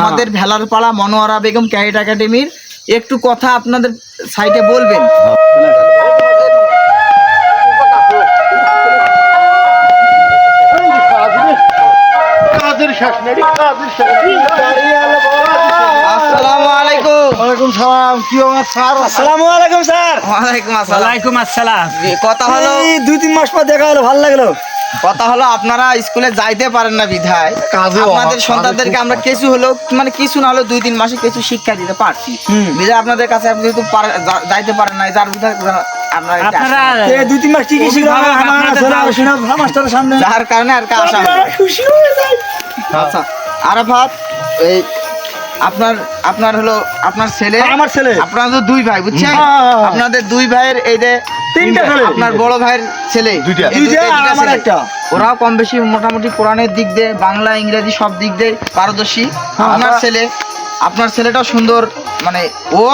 আমাদের ভেলারপাড়া মনোয়ারা বেগম ক্যাডেট একাডেমির একটু কথা আপনাদের সাইটে বলবেন। আসসালামু আলাইকুম। ওয়ালাইকুম সালাম। কি অবস্থা স্যার? আসসালামু আলাইকুম স্যার। ওয়ালাইকুম আসসালাম। ওয়ালাইকুম আসসালাম। কথা হলো এই 2-3 মাস পর দেখা হলো, ভালো লাগলো। কথা হলো আপনারা স্কুলে যাইতে পারেন না বিধায় আপনাদের সন্তানদেরকে আমরা কিছু হলো মানে কিছু না হলো 2-3 মাসে কিছু শিক্ষা দিতে পারছি। বিধায় আপনাদের কাছে আপনি যেহেতু যাইতে পারেন না, যার বিধায় আপনারা এই 2-3 মাস ঠিকই শিখাবো, আমার শোনা মাস্টারের সামনে, যার কারণে আর কাজ আসে। খুশি হয়ে যায়। আচ্ছা আরাফাত, এই আপনার হলো আপনার ছেলে, আমার ছেলে, আপনারা তো 2 ভাই, বুঝছেন? আপনাদের 2 ভাইয়ের এই যে 3টা ছেলে, আপনার বড় ভাইয়ের ছেলে দুইটা, আমার একটা। ওরাও কম বেশি মোটামুটি কোরআনের দিক দিয়ে বাংলা ইংরেজি সব দিক দিয়ে পারদর্শী। আপনার ছেলেটাও সুন্দর, মানে ও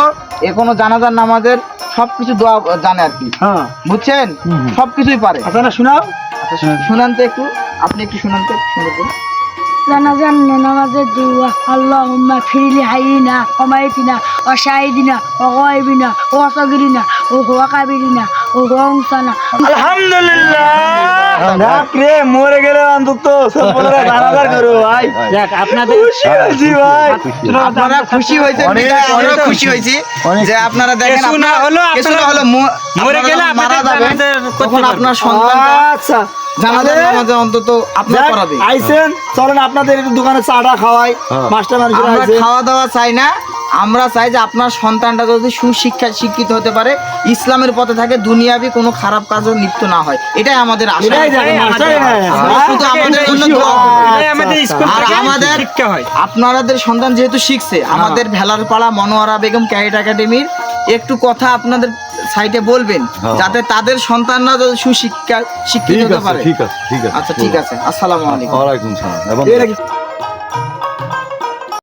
এখনো জানাজার নামাজের সবকিছু দোয়া জানে আর কি, বুঝছেন? সবকিছুই পারে। আপনারা শোনাও, শুনান তো একটু, আপনি একটু শুনান তো সুন্দর করে। জানাজান নামাজের দোয়া আল্লাহুম্মা ফিরলি হাইনা ওমাইতিনা ওয়া শাহিদিনা ওয়া গায়বিনা ওয়া সাগিরিনা ওয়া কাবিরিনা ওয়া উনসানা। আলহামদুলিল্লাহ। যাক রে, মরে গেলে অন্তত সব বড়রা জানাজার করো ভাই। যাক আপনাদের খুশি হয়েছি ভাই। আপনারা খুশি হয়েছেন, আমরাও খুশি হয়েছি যে আপনারা দেখেন কিছুটা হলো মরে গেলে মারা যাবে তখন আপনার সন্তান আচ্ছা জানাজার নামাজে অন্তত আপনার পড়াবে। আইছেন, চলেন আপনাদের একটু দোকানে চাটা খাওয়াই। মাস্টার মানুষ আমরা আইছেন, খাওয়া দাওয়া চাই না, আমরা চাই যে আপনার সন্তানটা যদি শিক্ষিত হতে পারে, ইসলামের পথে থাকে, দুনিয়াবি কোনো খারাপ কাজও লিপ্ত না হয়, এটাই আমাদের আশা। এটাই জানি মাস্টার আমরা শুধু আমাদের জন্য দোয়া করব। আমাদের স্কুল আর থেকে আমাদের শিক্ষা হয়। আপনাদের সন্তান যেহেতু শিখছে, আমাদের ভেলারপাড়া মনোয়ারা বেগম ক্যাডেট একাডেমির একটু কথা আপনাদের সাইটে বলবেন, যাতে তাদের সন্তানরা শিক্ষিত হতে পারে। ঠিক আছে, ঠিক আছে। আচ্ছা ঠিক আছে, আসসালামু আলাইকুম। ওয়ালাইকুম সালাম।